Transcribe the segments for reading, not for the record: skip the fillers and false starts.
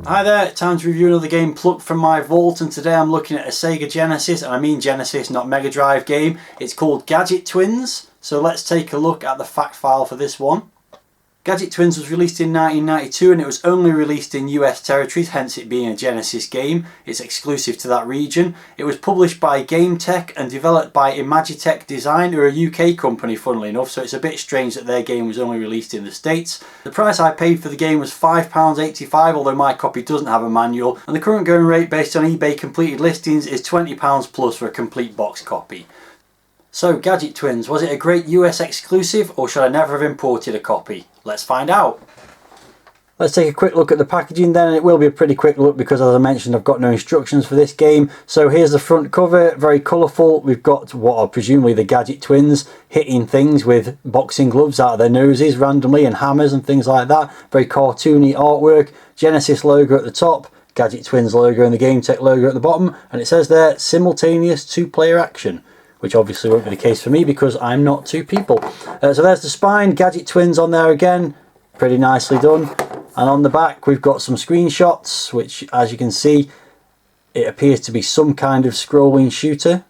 Hi there, time to review another game plucked from my vault, and today I'm looking at a Sega Genesis, and I mean Genesis, not Mega Drive game. It's called Gadget Twins, so let's take a look at the fact file for this one. Gadget Twins was released in 1992 and it was only released in US territories, hence it being a Genesis game. It's exclusive to that region. It was published by Game Tech and developed by Imagitech Design, who are a UK company funnily enough, so it's a bit strange that their game was only released in the States. The price I paid for the game was £5.85, although my copy doesn't have a manual, and the current going rate based on eBay completed listings is £20 plus for a complete box copy. So, Gadget Twins, was it a great US exclusive, or should I never have imported a copy? Let's find out. Let's take a quick look at the packaging then, and it will be a pretty quick look because, as I mentioned, I've got no instructions for this game. So here's the front cover, very colourful. We've got what are presumably the Gadget Twins hitting things with boxing gloves out of their noses randomly and hammers and things like that. Very cartoony artwork. Genesis logo at the top, Gadget Twins logo and the Game Tech logo at the bottom, and it says there simultaneous two-player action, which obviously won't be the case for me because I'm not two people. So there's the spine, Gadget Twins on there again, pretty nicely done. And on the back we've got some screenshots, which as you can see, it appears to be some kind of scrolling shooter.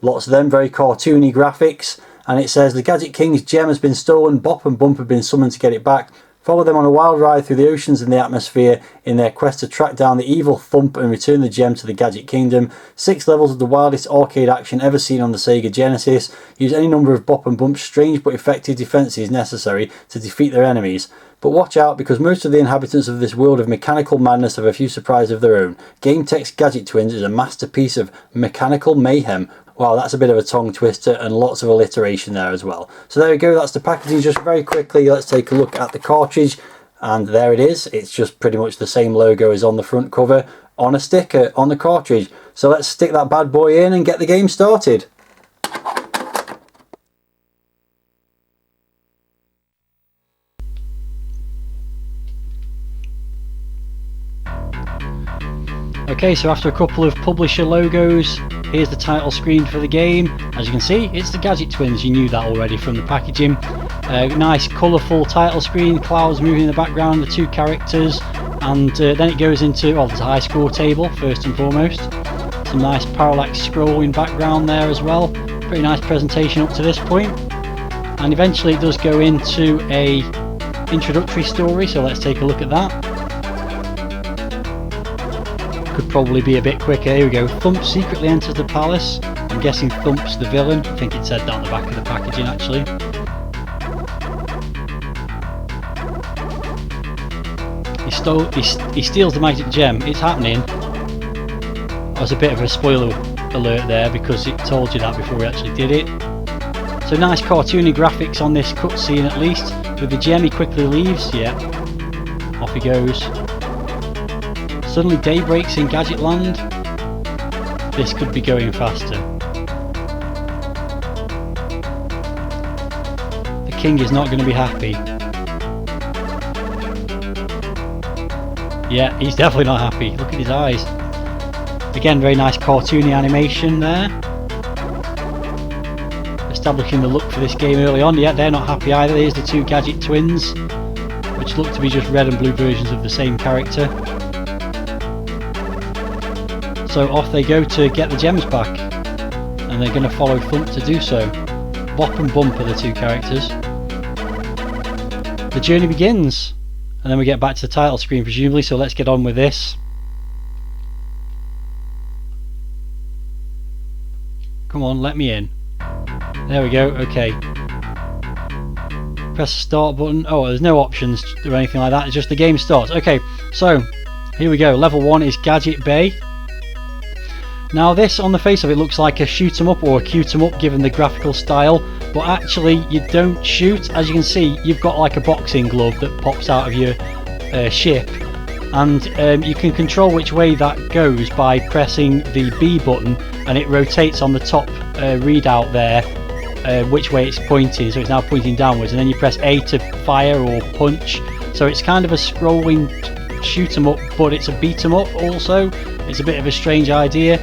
Lots of them, very cartoony graphics. And it says the Gadget King's gem has been stolen, Bop and Bump have been summoned to get it back. Follow them on a wild ride through the oceans and the atmosphere in their quest to track down the evil Thump and return the gem to the Gadget Kingdom. 6 levels of the wildest arcade action ever seen on the Sega Genesis. Use any number of Bop and Bump's strange but effective defences necessary to defeat their enemies. But watch out, because most of the inhabitants of this world of mechanical madness have a few surprises of their own. Game Tech's Gadget Twins is a masterpiece of mechanical mayhem. Wow, that's a bit of a tongue twister and lots of alliteration there as well. So there we go, that's the packaging. Just very quickly, let's take a look at the cartridge. And there it is. It's just pretty much the same logo as on the front cover on a sticker on the cartridge. So let's stick that bad boy in and get the game started. Okay, so after a couple of publisher logos, here's the title screen for the game. As you can see, it's the Gadget Twins. You knew that already from the packaging. Nice colourful title screen, clouds moving in the background, the two characters, and then it goes into, well, there's a high score table first and foremost. Some nice parallax scrolling background there as well. Pretty nice presentation up to this point. And eventually it does go into a introductory story, so let's take a look at that. Could probably be a bit quicker. Here we go. Thump secretly enters the palace. I'm guessing Thump's the villain. I think it said that on the back of the packaging actually. He steals the magic gem. It's happening. That was a bit of a spoiler alert there because it told you that before we actually did it. So nice cartoony graphics on this cutscene at least. With the gem he quickly leaves. Yeah. Off he goes. Suddenly day breaks in Gadget Land. This could be going faster. The king is not going to be happy. Yeah, he's definitely not happy. Look at his eyes. Again, very nice cartoony animation there. Establishing the look for this game early on. Yeah, they're not happy either. Here's the two Gadget Twins, which look to be just red and blue versions of the same character. So off they go to get the gems back, and they're going to follow Thump to do so. Bop and Bump are the two characters. The journey begins, and then we get back to the title screen presumably, so let's get on with this. Come on, let me in. There we go, okay. Press the start button. Oh, there's no options or anything like that, it's just the game starts. Okay, so here we go. Level 1 is Gadget Bay. Now this, on the face of it, looks like a shoot 'em up or a cute 'em up given the graphical style, but actually you don't shoot. As you can see, you've got like a boxing glove that pops out of your ship, and you can control which way that goes by pressing the B button, and it rotates on the top readout there which way it's pointing, so it's now pointing downwards, and then you press A to fire or punch. So it's kind of a scrolling shoot 'em up, but it's a beat 'em up also. It's a bit of a strange idea.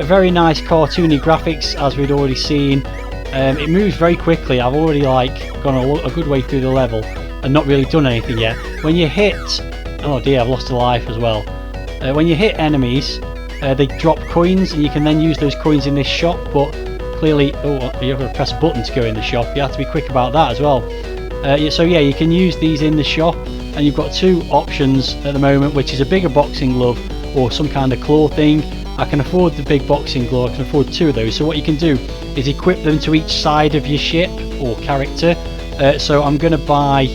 Very nice cartoony graphics, as we'd already seen. It moves very quickly. I've already gone a good way through the level and not really done anything yet. When you hit Oh dear, I've lost a life as well. When you hit enemies, they drop coins, and you can then use those coins in this shop, but clearly, you have to press a button to go in the shop. You have to be quick about that as well. So yeah, you can use these in the shop, and you've got two options at the moment, which is a bigger boxing glove or some kind of claw thing. I can afford the big boxing glove, I can afford two of those. So what you can do is equip them to each side of your ship or character. So I'm going to buy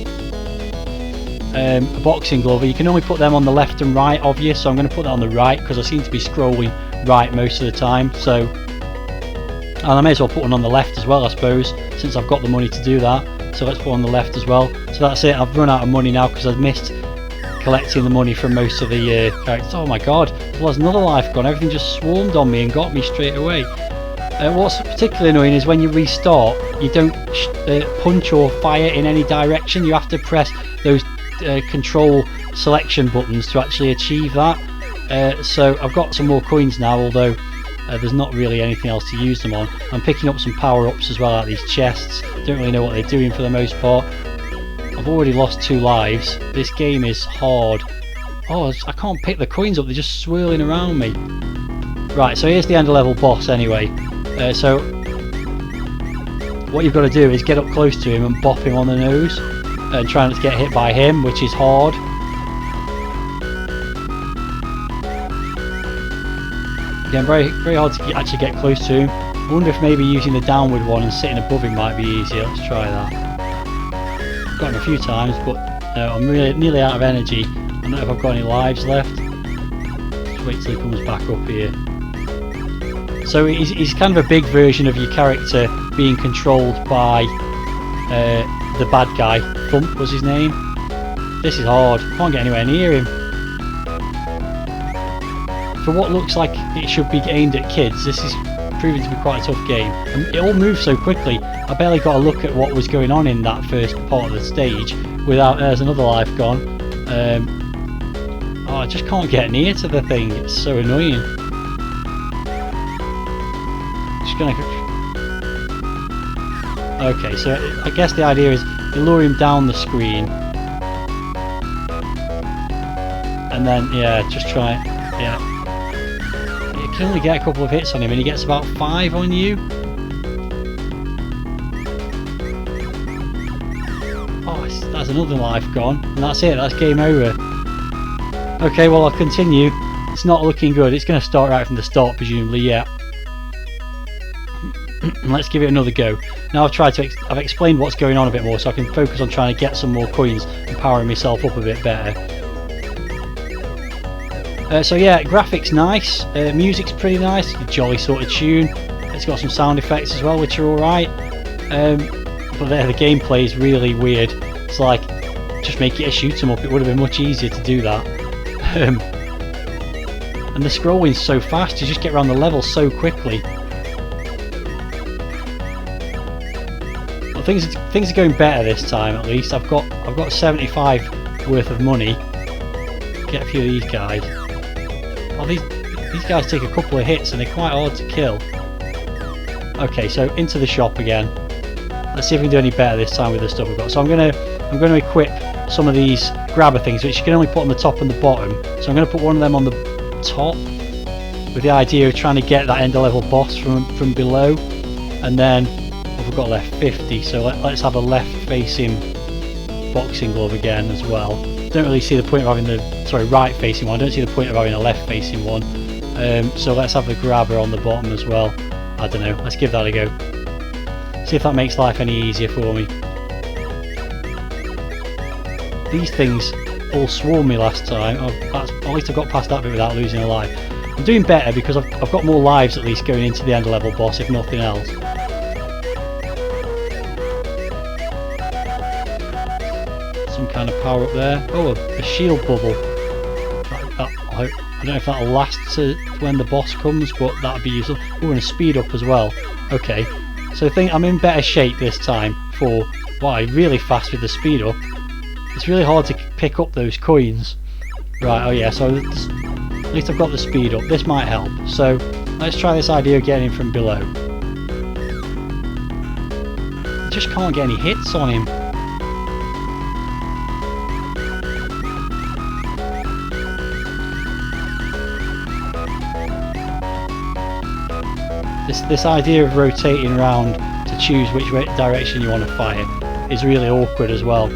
a boxing glove. You can only put them on the left and right of you, so I'm going to put that on the right because I seem to be scrolling right most of the time. So, and I may as well put one on the left as well, I suppose, since I've got the money to do that. So let's put on the left as well. So that's it, I've run out of money now because I've missed collecting the money from most of the characters. Oh my god, there's another life gone. Everything just swarmed on me and got me straight away. What's particularly annoying is when you restart, you don't punch or fire in any direction. You have to press those control selection buttons to actually achieve that. So I've got some more coins now, although there's not really anything else to use them on. I'm picking up some power-ups as well out of these chests. Don't really know what they're doing for the most part. I've already lost 2 lives. This game is hard. Oh, I can't pick the coins up, they're just swirling around me. Right, so here's the end of level boss anyway. So what you've got to do is get up close to him and bop him on the nose and try not to get hit by him, which is hard. Again, very hard to actually get close to him. I wonder if maybe using the downward one and sitting above him might be easier. Let's try that. Got him a few times, but I'm really nearly out of energy. I don't know if I've got any lives left. Just wait till he comes back up here. So he's kind of a big version of your character being controlled by the bad guy. Thump was his name. This is hard. Can't get anywhere near him. For what looks like it should be aimed at kids, this is proving to be quite a tough game. And it all moves so quickly. I barely got a look at what was going on in that first part of the stage without there's another life gone. Oh, I just can't get near to the thing. It's so annoying. Just gonna. Okay, so I guess the idea is you lure him down the screen, and then just try it. Yeah. You can only get a couple of hits on him, and he gets about 5 on you. Oh, that's another life gone, and that's it. That's game over. Okay, well I'll continue. It's not looking good. It's going to start right from the start, presumably. Yeah. Let's give it another go. Now I've explained what's going on a bit more, so I can focus on trying to get some more coins and powering myself up a bit better. So yeah, graphics nice, music's pretty nice, a jolly sort of tune. It's got some sound effects as well, which are alright. But the gameplay is really weird. It's like, just make it a shoot 'em up. It would have been much easier to do that. And the scrolling's so fast, you just get around the level so quickly. Well, things are going better this time at least. I've got 75 worth of money. Get a few of these guys. Oh, these guys take a couple of hits and they're quite hard to kill. Okay, so into the shop again. Let's see if we can do any better this time with the stuff we've got. So I'm gonna equip some of these grabber things, which you can only put on the top and the bottom. So I'm gonna put one of them on the top, with the idea of trying to get that end of level boss from below. And then we've got left 50. So let's have a left facing boxing glove again as well. Don't really see the point of having right facing one. I don't see the point of having a left facing one. So let's have the grabber on the bottom as well. I don't know, let's give that a go. See if that makes life any easier for me. These things all swarmed me last time. At least I got past that bit without losing a life. I'm doing better because I've got more lives at least going into the end level boss, if nothing else. Some kind of power up there. Oh, a shield bubble. I don't know if that'll last to when the boss comes, but that'd be useful. Oh, and a speed up as well. Okay, so I think I'm in better shape this time for why really fast with the speed up. It's really hard to pick up those coins. Right, oh yeah, so at least I've got the speed up. This might help. So let's try this idea of getting him from below. I just can't get any hits on him. This idea of rotating around to choose which direction you want to fire is really awkward as well.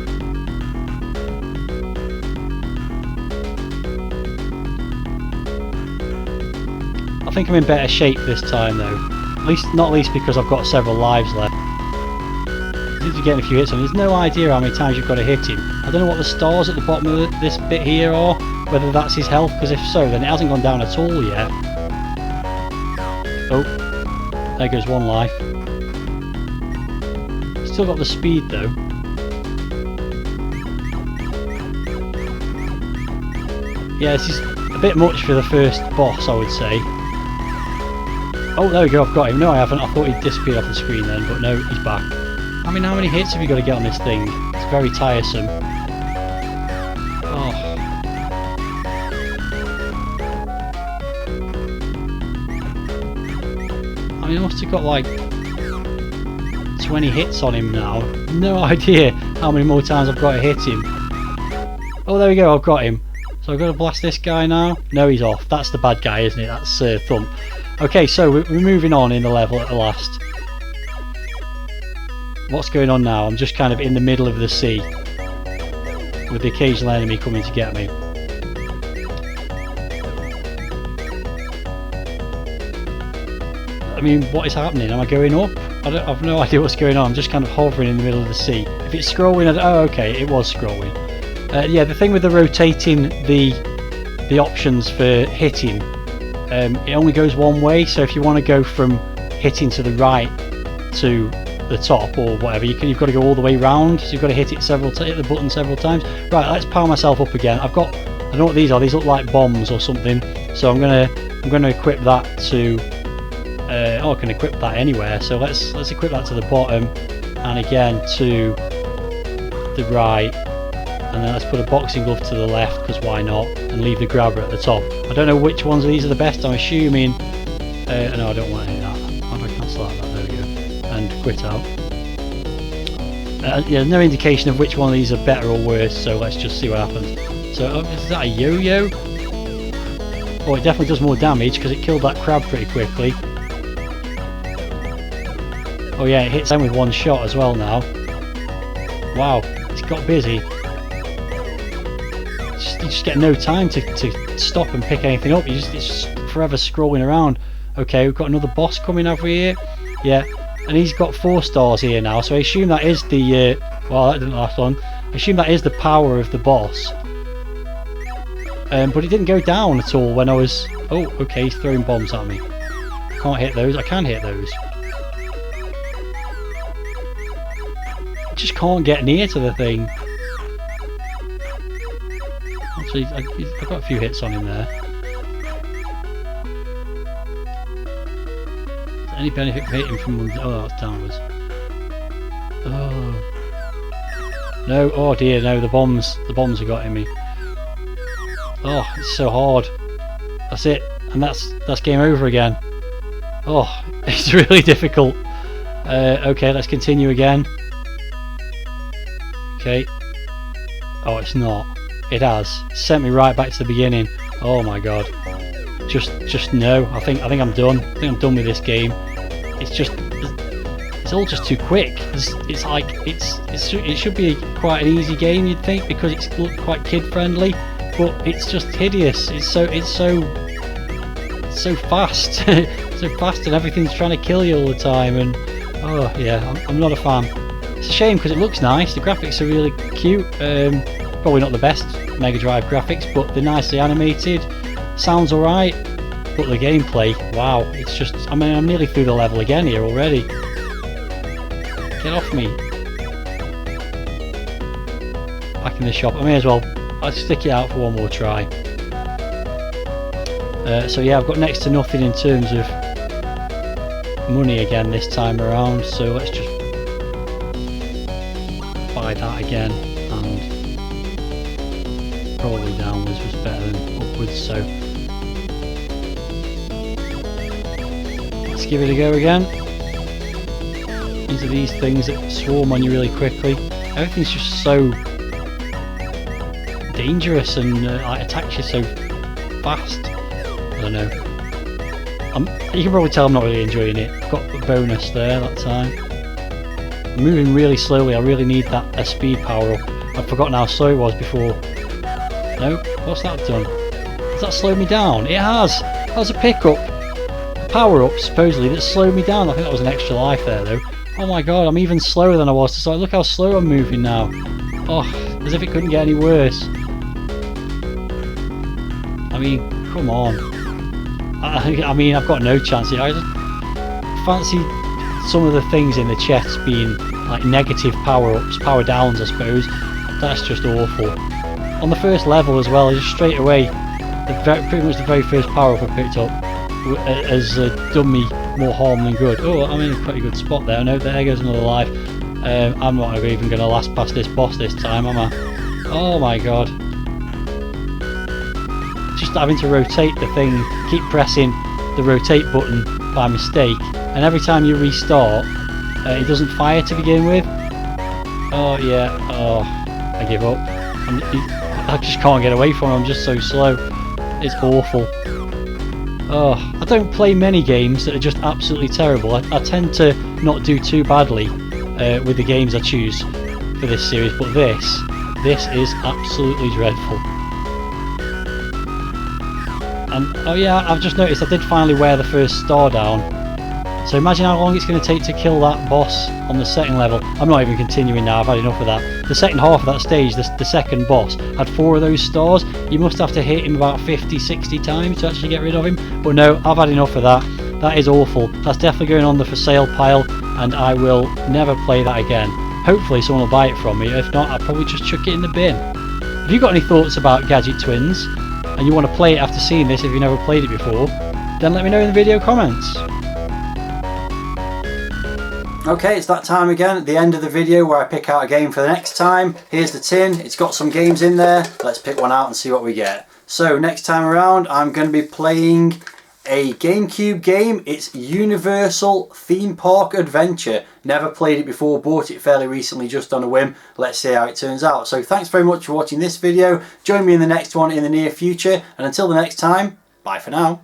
I think I'm in better shape this time though. Not least because I've got several lives left. If you're getting a few hits on, there's no idea how many times you've got to hit him. I don't know what the stars at the bottom of this bit here are, whether that's his health, because if so, then it hasn't gone down at all yet. Oh, there goes one life. Still got the speed though. Yeah, this is a bit much for the first boss, I would say. Oh, there we go, I've got him. No, I haven't. I thought he'd disappeared off the screen then, but no, he's back. I mean, how many hits have you got to get on this thing? It's very tiresome. Oh. I mean, I must have got like 20 hits on him now. No idea how many more times I've got to hit him. Oh, there we go, I've got him. So I've got to blast this guy now. No, he's off. That's the bad guy, isn't it? That's Thump. Okay, so we're moving on in the level at the last. What's going on now? I'm just kind of in the middle of the sea with the occasional enemy coming to get me. I mean, what is happening? Am I going up? I've no idea what's going on. I'm just kind of hovering in the middle of the sea. If it's scrolling, oh okay, it was scrolling. Yeah, the thing with the rotating the options for hitting, it only goes one way. So if you want to go from hitting to the right to the top or whatever, you've got to go all the way round. So you've got to hit it hit the button several times. Right, let's power myself up again. I don't know what these are. These look like bombs or something. So I'm gonna equip that to. I can equip that anywhere. So let's equip that to the bottom, and again to the right. And then let's put a boxing glove to the left, because why not, and leave the grabber at the top. I don't know which ones of these are the best. I'm assuming no, I don't want any of that. How do I cancel that? There we go. And quit out. Yeah, no indication of which one of these are better or worse, so let's just see what happens. So is that a yo-yo? Oh, it definitely does more damage because it killed that crab pretty quickly. Oh yeah, it hits them with one shot as well now. Wow, it's got busy. You just get no time to stop and pick anything up. It's just forever scrolling around. Okay, we've got another boss coming over here. Yeah, and he's got 4 stars here now. So I assume that is the well, that didn't last long. I assume that is the power of the boss. But it didn't go down at all when I was. Oh, okay, he's throwing bombs at me. I can't hit those. I can hit those. I just can't get near to the thing. Actually, I've got a few hits on him there. Is there any benefit for hitting from one? Oh, that's downwards. Oh no! Oh dear, no! The bombs have got in me. Oh, it's so hard. That's it, and that's game over again. Oh, it's really difficult. Okay, let's continue again. Okay. Oh, it's not. It has sent me right back to the beginning. Oh my god. Just no. I think I'm done. I think I'm done with this game. It's all just too quick. It's like it should be quite an easy game, you'd think, because it's quite kid friendly, but it's just hideous. It's so fast. So fast, and everything's trying to kill you all the time. And oh yeah, I'm not a fan. It's a shame because it looks nice. The graphics are really cute. Probably not the best Megadrive graphics, but they're nicely animated. Sounds alright, but the gameplay, wow, it's just. I mean, I'm nearly through the level again here already. Get off me. Back in the shop. I may as well. I'll stick it out for one more try. So yeah, I've got next to nothing in terms of money again this time around. So let's just buy that again, and probably downwards was better than upwards. So let's give it a go again. Into these things that swarm on you really quickly. Everything's just so dangerous and like attacks you so fast. I don't know. You can probably tell I'm not really enjoying it. I've got the bonus there that time. I'm moving really slowly. I really need that speed power up. I've forgotten how slow it was before. No, what's that done? Has that slowed me down? It has! That was a pickup. A power up, supposedly, that slowed me down. I think that was an extra life there, though. Oh my god, I'm even slower than I was to start. Look how slow I'm moving now. Oh, as if it couldn't get any worse. I mean, come on. I mean, I've got no chance here. I just fancy some of the things in the chest being like negative power-ups, power-downs, I suppose. That's just awful. On the first level as well, just straight away, pretty much the very first power-up I picked up has done me more harm than good. Oh, I'm in a pretty good spot there. No, there goes another life. I'm not even going to last past this boss this time, am I? Oh my god. Just having to rotate the thing, keep pressing the rotate button by mistake, and every time you restart, it doesn't fire to begin with. Oh yeah, oh, I give up. I just can't get away from it, I'm just so slow. It's awful. Oh, I don't play many games that are just absolutely terrible. I tend to not do too badly with the games I choose for this series, but this is absolutely dreadful. And oh yeah, I've just noticed I did finally wear the first star down. So imagine how long it's going to take to kill that boss on the second level. I'm not even continuing now, I've had enough of that. The second half of that stage, the second boss, had 4 of those stars. You must have to hit him about 50, 60 times to actually get rid of him. But no, I've had enough of that. That is awful. That's definitely going on the for sale pile, and I will never play that again. Hopefully someone will buy it from me. If not, I'll probably just chuck it in the bin. If you've got any thoughts about Gadget Twins, and you want to play it after seeing this if you've never played it before, then let me know in the video comments. Okay, it's that time again at the end of the video where I pick out a game for the next time. Here's the tin, it's got some games in there. Let's pick one out and see what we get. So next time around I'm going to be playing a GameCube game. It's Universal Theme Park Adventure. Never played it before, bought it fairly recently just on a whim. Let's see how it turns out. So thanks very much for watching this video. Join me in the next one in the near future, and until the next time, bye for now.